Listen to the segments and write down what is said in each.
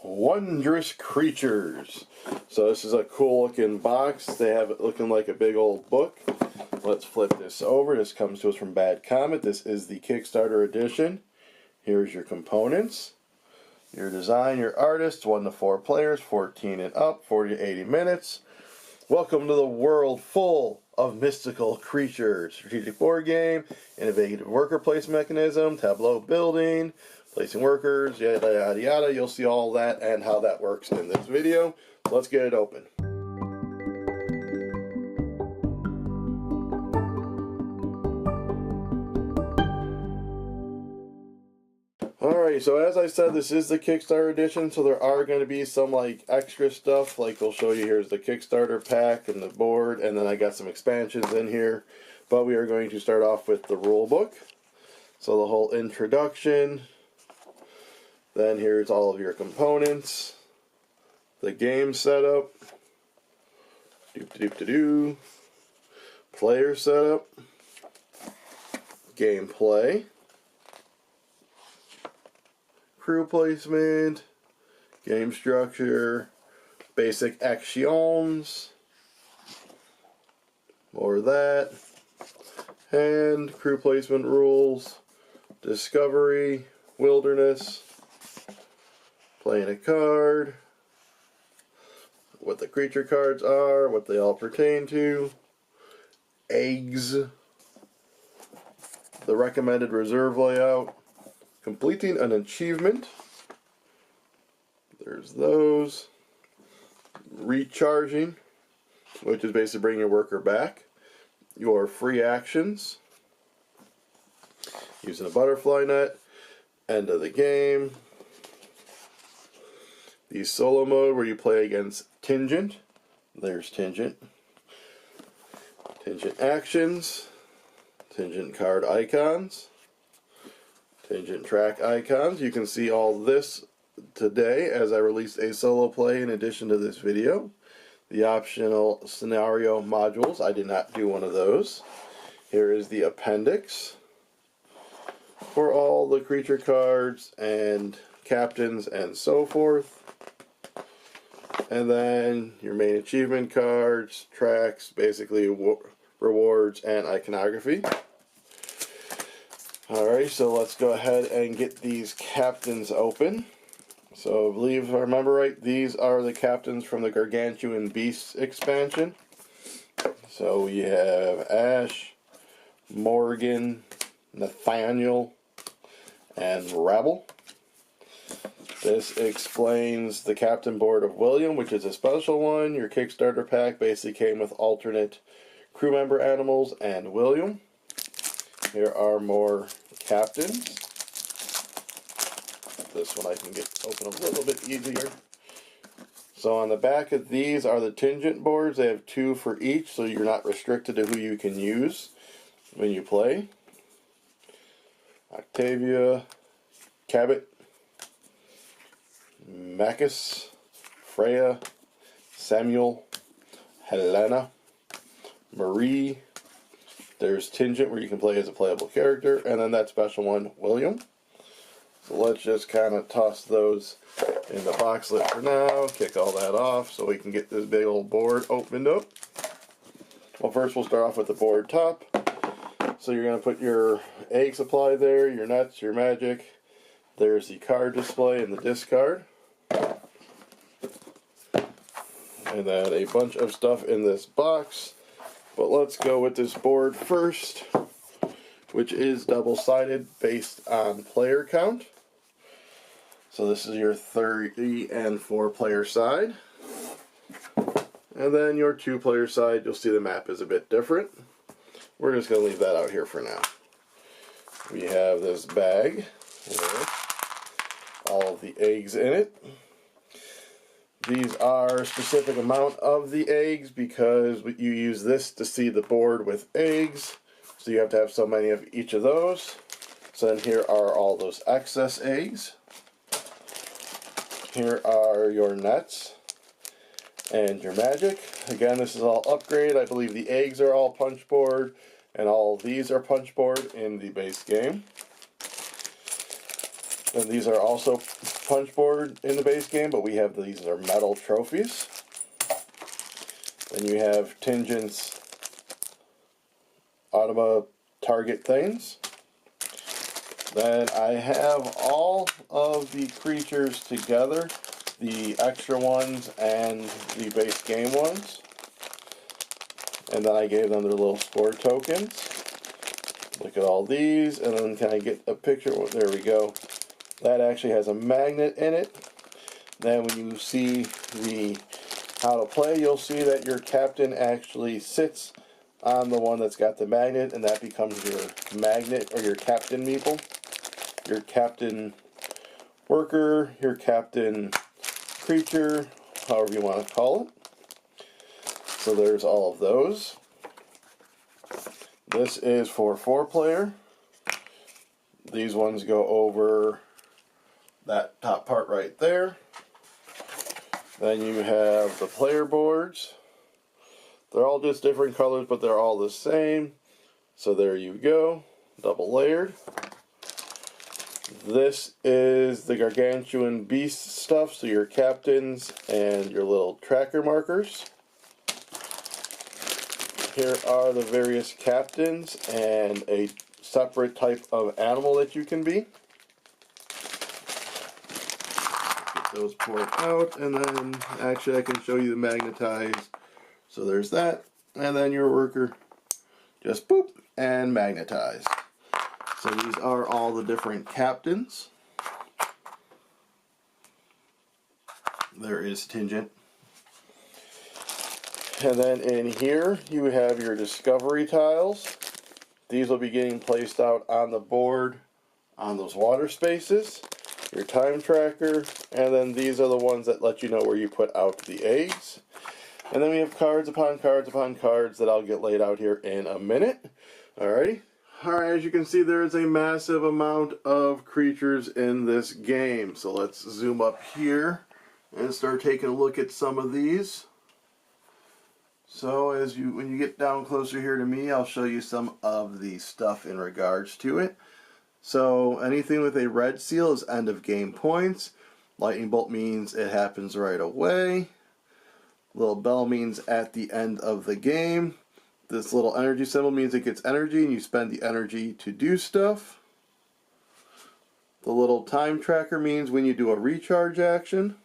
Wondrous Creatures. So this is a cool looking box. They have it looking like a big old book. Let's flip this over. This comes to us from Bad Comet. This is the Kickstarter edition. Here's your components. Your design, your artists, 1 to 4 players, 14 and up, 40 to 80 minutes. Welcome to the world full of mystical creatures. Strategic board game, innovative worker place mechanism, tableau building, placing workers, yada yada yada. You'll see all that and how that works in this video. Let's get it open. Alright, so as I said, this is the Kickstarter edition, so there are going to be some like extra stuff, like we'll show you. Here's the Kickstarter pack and the board, and then I got some expansions in here. But we are going to start off with the rule book. So the whole introduction, then here's all of your components, the game setup, doop-de-doop-de-doo, player setup, gameplay, crew placement, game structure, basic actions, more of that, and crew placement rules, discovery, wilderness, playing a card, what the creature cards are, what they all pertain to, eggs, the recommended reserve layout, completing an achievement, there's those, recharging, which is basically bringing your worker back, your free actions, using a butterfly net, end of the game, the solo mode where you play against Tingent, there's Tingent, Tingent actions, Tingent card icons, Tingent track icons. You can see all this today as I released a solo play in addition to this video. The optional scenario modules, I did not do one of those. Here is the appendix for all the creature cards and captains and so forth. And then your main achievement cards, tracks, basically rewards and iconography. Alright, so let's go ahead and get these captains open. So I believe, if I remember right, these are the captains from the Gargantuan Beasts expansion. So we have Ash, Morgan, Nathaniel, and Rabble. This explains the captain board of William, which is a special one. Your Kickstarter pack basically came with alternate crew member animals and William. Here are more captains. This one I can get open a little bit easier. So on the back of these are the Tingent boards. They have 2 for each, so you're not restricted to who you can use when you play. Octavia, Cabot, Macus, Freya, Samuel, Helena, Marie. There's Tingent, where you can play as a playable character, and then that special one, William. So let's just kind of toss those in the box lid for now, kick all that off so we can get this big old board opened up. Well, first we'll start off with the board top. So you're going to put your egg supply there, your nuts, your magic. There's the card display and the discard. And then a bunch of stuff in this box. But let's go with this board first, which is double-sided based on player count. So this is your 30 and 4 player side. And then your 2 player side, you'll see the map is a bit different. We're just going to leave that out here for now. We have this bag with all of the eggs in it. These are a specific amount of the eggs because you use this to see the board with eggs. So you have to have so many of each of those. So then here are all those excess eggs. Here are your nuts and your magic. Again, this is all upgrade. I believe the eggs are all punch board and all these are punch board in the base game. And these are also punch board in the base game, but we have these are metal trophies. Then you have Tingent's Automa target things. Then I have all of the creatures together, the extra ones and the base game ones. And then I gave them their little score tokens. Look at all these, and then can I get a picture? There we go. That actually has a magnet in it. Then when you see the how to play, you'll see that your captain actually sits on the one that's got the magnet, and that becomes your magnet or your captain meeple. Your captain worker, your captain creature, however you want to call it. So there's all of those. This is for 4-player. These ones go over that top part right there. Then you have the player boards. They're all just different colors, but they're all the same. So there you go, double layered. This is the gargantuan beast stuff, so your captains and your little tracker markers. Here are the various captains and a separate type of animal that you can be. Get those poured out, and then actually I can show you the magnetize. So there's that, and then your worker just boop and magnetize. So these are all the different captains. There is Tingent. And then in here you have your discovery tiles. These will be getting placed out on the board on those water spaces. Your time tracker, and then these are the ones that let you know where you put out the eggs. And then we have cards upon cards upon cards that I'll get laid out here in a minute. Alrighty. Alright, as you can see, there is a massive amount of creatures in this game. So let's zoom up here and start taking a look at some of these. So when you get down closer here to me, I'll show you some of the stuff in regards to it. So anything with a red seal is end of game points. Lightning bolt means it happens right away. Little bell means at the end of the game. This little energy symbol means it gets energy and you spend the energy to do stuff. The little time tracker means when you do a recharge action.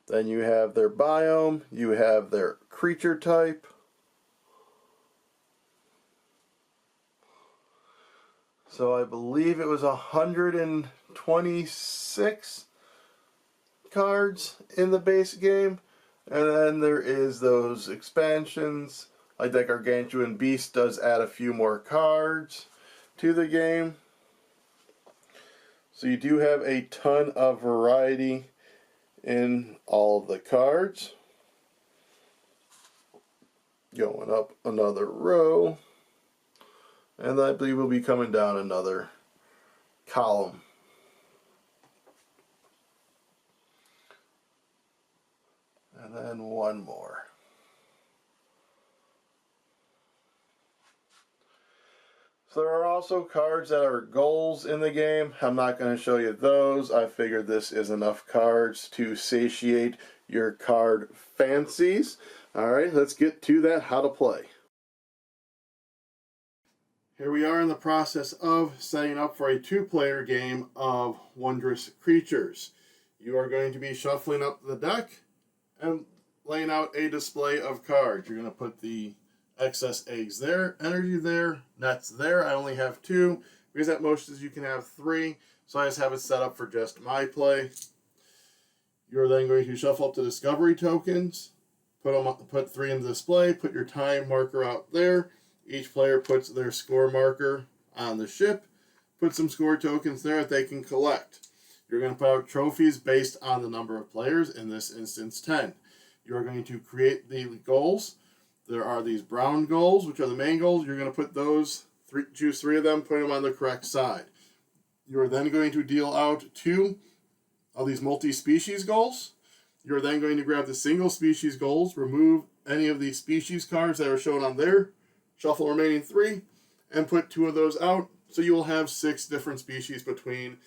Then you have their biome, you have their creature type. So I believe it was 126 cards in the base game. And then there is those expansions, like that Gargantuan Beast does add a few more cards to the game. So you do have a ton of variety in all of the cards. Going up another row. And I believe we'll be coming down another column. And then one more. So there are also cards that are goals in the game. I'm not going to show you those. I figured this is enough cards to satiate your card fancies. Alright, let's get to that how to play. Here we are in the process of setting up for a 2-player game of Wondrous Creatures. You are going to be shuffling up the deck and laying out a display of cards. You're going to put the excess eggs there, energy there, nets there. I only have 2 because at most you can have 3, so I just have it set up for just my play. You're then going to shuffle up the discovery tokens, put 3 in the display, put your time marker out there. Each player puts their score marker on the ship, put some score tokens there that they can collect. You're going to put out trophies based on the number of players, in this instance 10. You're going to create the goals. There are these brown goals, which are the main goals. You're going to put those, choose 3 of them, put them on the correct side. You are then going to deal out 2 of these multi-species goals. You're then going to grab the single species goals, remove any of the species cards that are shown on there, shuffle remaining 3, and put 2 of those out. So you will have 6 different species between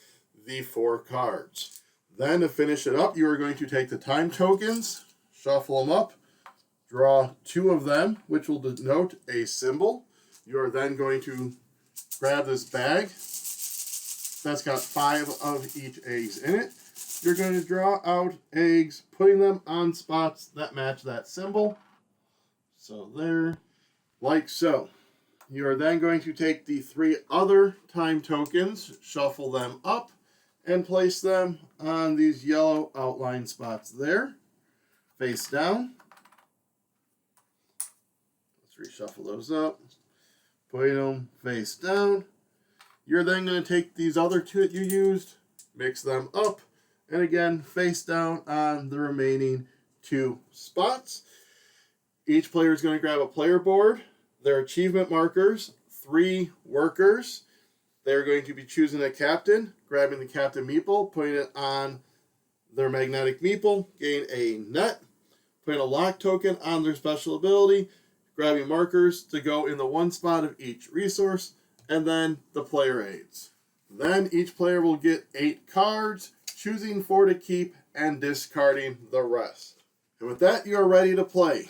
the 4 cards. Then to finish it up, you are going to take the time tokens, shuffle them up, draw 2 of them, which will denote a symbol. You are then going to grab this bag that's got 5 of each eggs in it. You're going to draw out eggs, putting them on spots that match that symbol. So there, like so. You are then going to take the 3 other time tokens, shuffle them up, and place them on these yellow outline spots there, face down. Let's reshuffle those up, putting them face down. You're then going to take these other 2 that you used, mix them up, and again, face down on the remaining 2 spots. Each player is going to grab a player board, their achievement markers, 3 workers. They're going to be choosing a captain, grabbing the captain meeple, putting it on their magnetic meeple, gain a net, putting a lock token on their special ability, grabbing markers to go in the 1 spot of each resource, and then the player aids. Then each player will get 8 cards, choosing 4 to keep and discarding the rest. And with that, you are ready to play.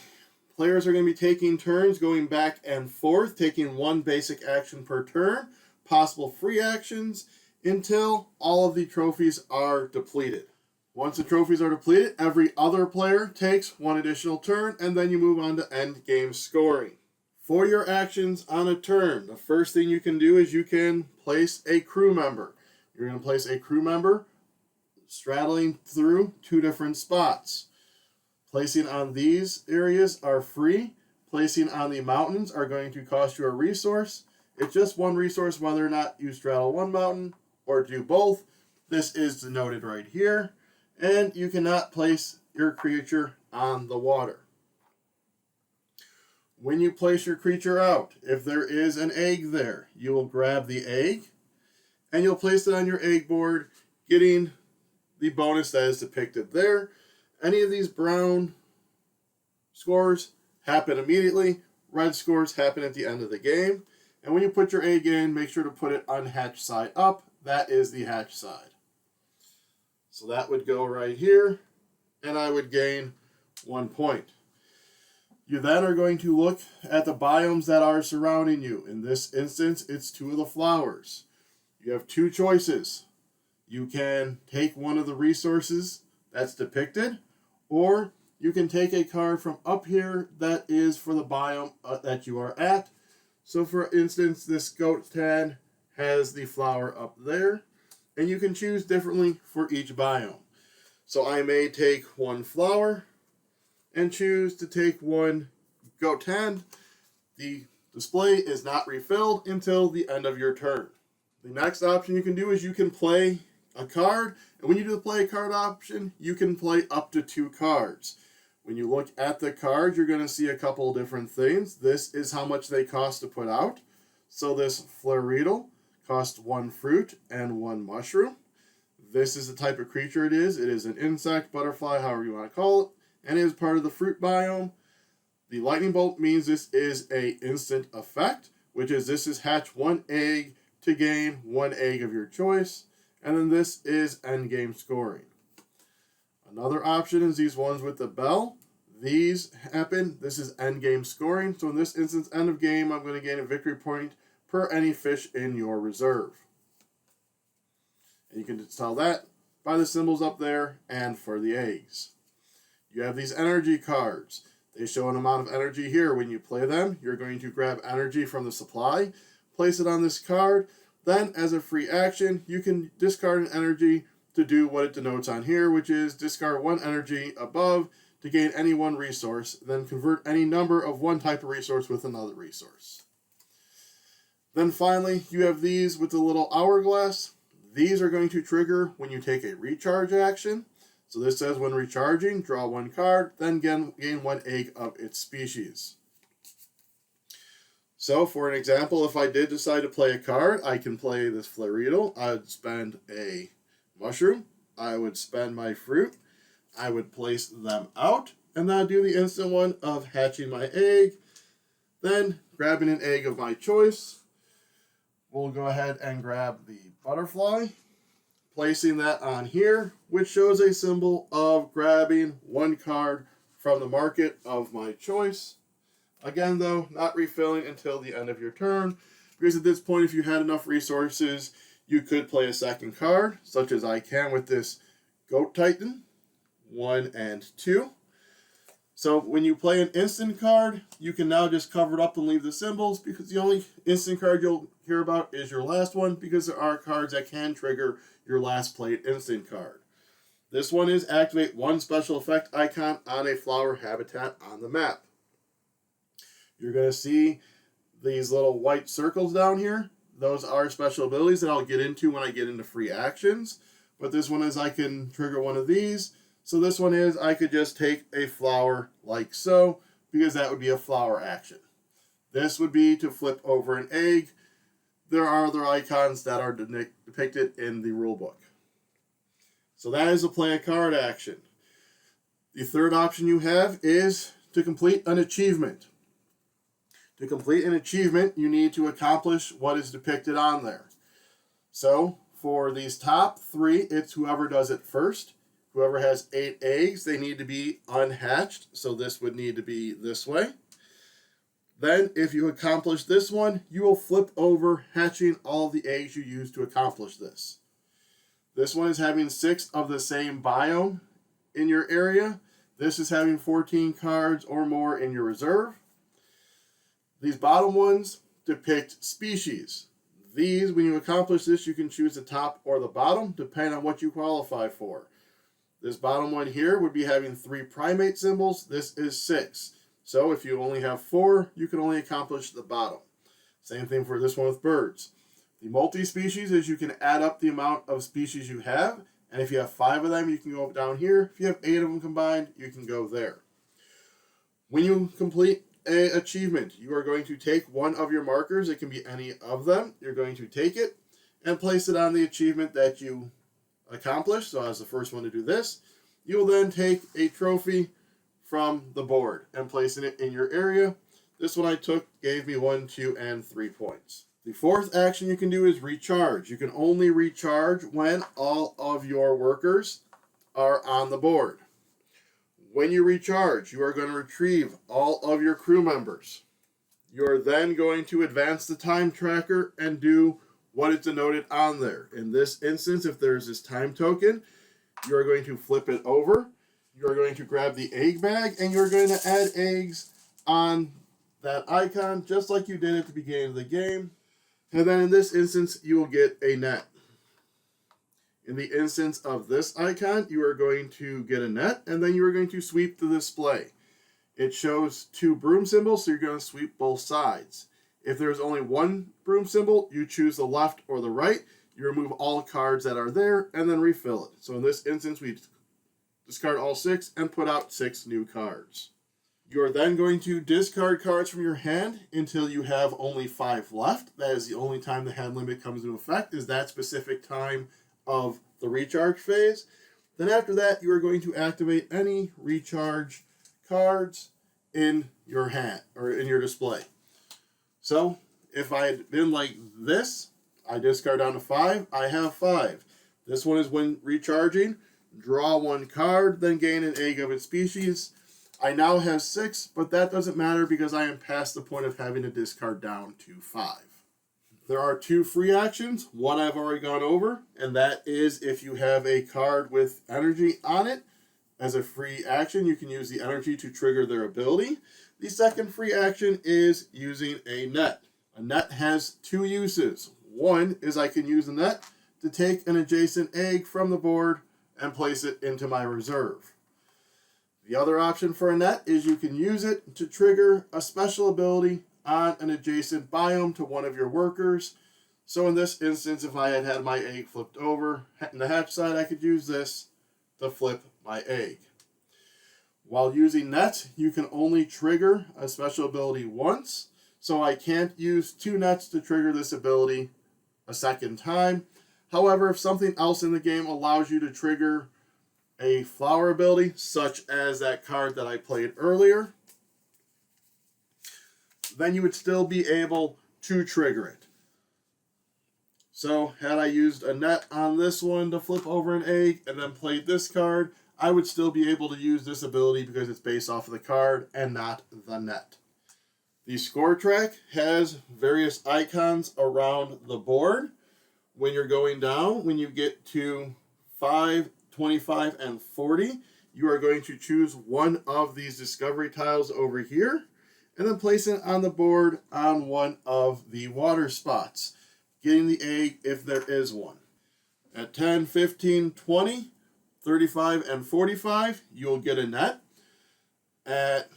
Players are going to be taking turns going back and forth, taking 1 basic action per turn, possible free actions, until all of the trophies are depleted. Once the trophies are depleted, every other player takes 1 additional turn, and then you move on to end game scoring. For your actions on a turn, the first thing you can do is you can place a crew member. You're going to place a crew member straddling through 2 different spots. Placing on these areas are free. Placing on the mountains are going to cost you a resource. It's just 1 resource whether or not you straddle 1 mountain or do both. This is denoted right here. And you cannot place your creature on the water. When you place your creature out, if there is an egg there, you will grab the egg and you'll place it on your egg board, getting the bonus that is depicted there. Any of these brown scores happen immediately. Red scores happen at the end of the game. And when you put your egg in, make sure to put it on hatch side up. That is the hatch side. So that would go right here, and I would gain 1 point. You then are going to look at the biomes that are surrounding you. In this instance, it's 2 of the flowers. You have 2 choices. You can take 1 of the resources that's depicted, or you can take a card from up here that is for the biome that you are at. So for instance, this goat tan has the flower up there, and you can choose differently for each biome. So I may take 1 flower and choose to take 1 goat tan. The display is not refilled until the end of your turn. The next option you can do is you can play a card, and when you do the play a card option, you can play up to 2 cards. When you look at the cards, you're going to see a couple different things. This is how much they cost to put out. So this Florital costs 1 fruit and 1 mushroom. This is the type of creature it is. It is an insect, butterfly, however you want to call it, and it is part of the fruit biome. The lightning bolt means this is a instant effect, which is this is hatch 1 egg to gain 1 egg of your choice. And then this is endgame scoring. Another option is these ones with the bell. These happen. This is endgame scoring. So in this instance, end of game, I'm going to gain a victory point per any fish in your reserve. And you can tell that by the symbols up there and for the eggs. You have these energy cards. They show an amount of energy here. When you play them, you're going to grab energy from the supply, place it on this card. Then, as a free action, you can discard an energy to do what it denotes on here, which is discard 1 energy above to gain any 1 resource, then convert any number of 1 type of resource with another resource. Then finally, you have these with the little hourglass. These are going to trigger when you take a recharge action. So this says when recharging, draw 1 card, then gain 1 egg of its species. So, for an example, if I did decide to play a card, I can play this Florital. I would spend a mushroom. I would spend my fruit. I would place them out. And then I'd do the instant one of hatching my egg. Then grabbing an egg of my choice. we'll go ahead and grab the butterfly, placing that on here, which shows a symbol of grabbing one card from the market of my choice. Again, though, not refilling until the end of your turn, because at this point, if you had enough resources, you could play a second card, such as I can with this Goat Titan, 1 and 2. So when you play an instant card, you can now just cover it up and leave the symbols, because the only instant card you'll hear about is your last one, because there are cards that can trigger your last played instant card. This one is activate one special effect icon on a flower habitat on the map. You're going to see these little white circles down here. Those are special abilities that I'll get into when I get into free actions. But this one is I can trigger one of these. So this one is I could just take a flower like so, because that would be a flower action. This would be to flip over an egg. There are other icons that are depicted in the rulebook. So that is a play a card action. The third option you have is to complete an achievement. To complete an achievement, you need to accomplish what is depicted on there. So, for these top 3, it's whoever does it first. Whoever has 8 eggs, they need to be unhatched. So this would need to be this way. Then, if you accomplish this one, you will flip over, hatching all the eggs you used to accomplish this. This one is having 6 of the same biome in your area. This is having 14 cards or more in your reserve. These bottom ones depict species. These, when you accomplish this, you can choose the top or the bottom, depending on what you qualify for. This bottom one here would be having 3 primate symbols. This is 6. So if you only have 4, you can only accomplish the bottom. Same thing for this one with birds. The multi-species is you can add up the amount of species you have, and if you have 5 of them, you can go down here. If you have 8 of them combined, you can go there. When you complete an achievement, you are going to take one of your markers. It can be any of them. You're going to take it and place it on the achievement that you accomplished. So as the first one to do this, you will then take a trophy from the board and placing it in your area. This one I took gave me 1, 2, and 3 points. The fourth action you can do is recharge. You can only recharge when all of your workers are on the board. When you recharge, you are going to retrieve all of your crew members. You are then going to advance the time tracker and do what is denoted on there. In this instance, if there is this time token, you are going to flip it over. You are going to grab the egg bag, and you're going to add eggs on that icon, just like you did at the beginning of the game. And then in this instance, you will get a net. In the instance of this icon, you are going to get a net, and then you are going to sweep the display. It shows 2 broom symbols, so you're going to sweep both sides. If there's only one broom symbol, you choose the left or the right. You remove all cards that are there, and then refill it. So in this instance, we discard all 6 and put out 6 new cards. You are then going to discard cards from your hand until you have only 5 left. That is the only time the hand limit comes into effect, is that specific time of the recharge phase. Then after that, you are going to activate any recharge cards in your hand or in your display. So if I had been like this, I discard down to 5, I have 5. This one is when recharging, draw 1 card, then gain an egg of its species. I now have 6, but that doesn't matter because I am past the point of having to discard down to 5. There are 2 free actions. One I've already gone over, and that is if you have a card with energy on it. As a free action, you can use the energy to trigger their ability. The second free action is using a net. A net has 2 uses. One is I can use a net to take an adjacent egg from the board and place it into my reserve. The other option for a net is you can use it to trigger a special ability on an adjacent biome to one of your workers. So in this instance, if I had my egg flipped over in the hatch side, I could use this to flip my egg. While using net, you can only trigger a special ability once, so I can't use 2 nets to trigger this ability a second time. However, if something else in the game allows you to trigger a flower ability, such as that card that I played earlier, then you would still be able to trigger it. So had I used a net on this one to flip over an egg and then played this card, I would still be able to use this ability because it's based off of the card and not the net. The score track has various icons around the board. When you're going down, when you get to 5, 25, and 40, you are going to choose one of these discovery tiles over here and then place it on the board on one of the water spots, getting the egg if there is one. At 10, 15, 20, 35, and 45, you will get a net. At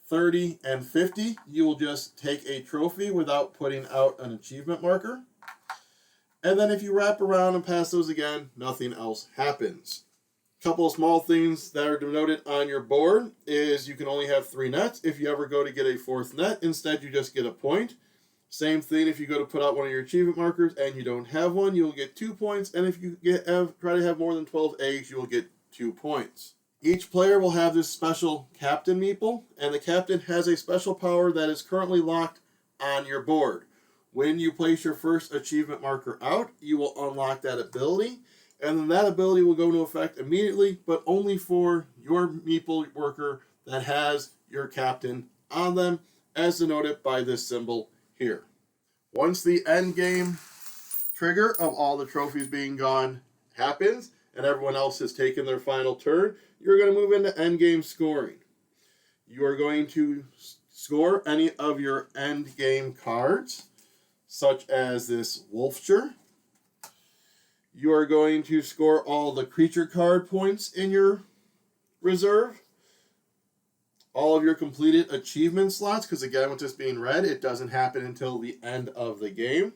30 and 50, you will just take a trophy without putting out an achievement marker. And then if you wrap around and pass those again, nothing else happens. A couple of small things that are denoted on your board is you can only have 3 nets. If you ever go to get a 4th net, instead you just get a point. Same thing if you go to put out one of your achievement markers and you don't have one, you'll get 2 points. And if you try to have more than 12 eggs, you will get 2 points. Each player will have this special Captain Meeple, and the Captain has a special power that is currently locked on your board. When you place your first achievement marker out, you will unlock that ability, and then that ability will go into effect immediately, but only for your Meeple worker that has your Captain on them, as denoted by this symbol here. Once the end game trigger of all the trophies being gone happens, and everyone else has taken their final turn, you're going to move into end game scoring. You are going to score any of your end game cards, such as this Wolfture. You are going to score all the creature card points in your reserve, all of your completed achievement slots, because again, with this being red, it doesn't happen until the end of the game.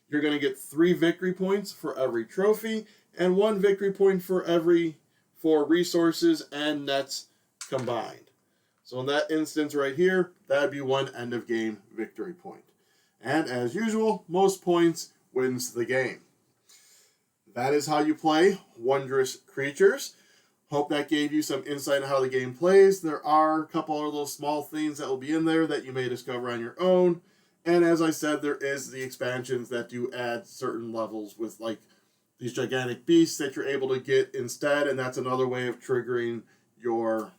You're going to get 3 victory points for every trophy, and 1 victory point for every 4 resources and nets combined. So in that instance right here, that would be 1 end of game victory point. And as usual, most points wins the game. That is how you play Wondrous Creatures. Hope that gave you some insight on how the game plays. There are a couple of little small things that will be in there that you may discover on your own. And as I said, there is the expansions that do add certain levels with like these gigantic beasts that you're able to get instead. And that's another way of triggering your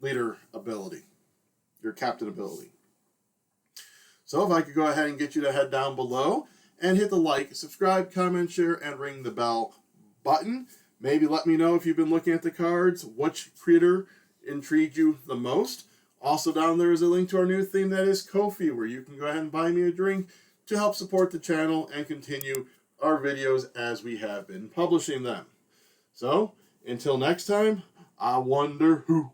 leader ability, your captain ability. So if I could go ahead and get you to head down below and hit the like, subscribe, comment, share, and ring the bell button. Maybe let me know if you've been looking at the cards, which creator intrigued you the most. Also down there is a link to our new theme that is Ko-fi, where you can go ahead and buy me a drink to help support the channel and continue our videos as we have been publishing them. So, until next time, I wonder who.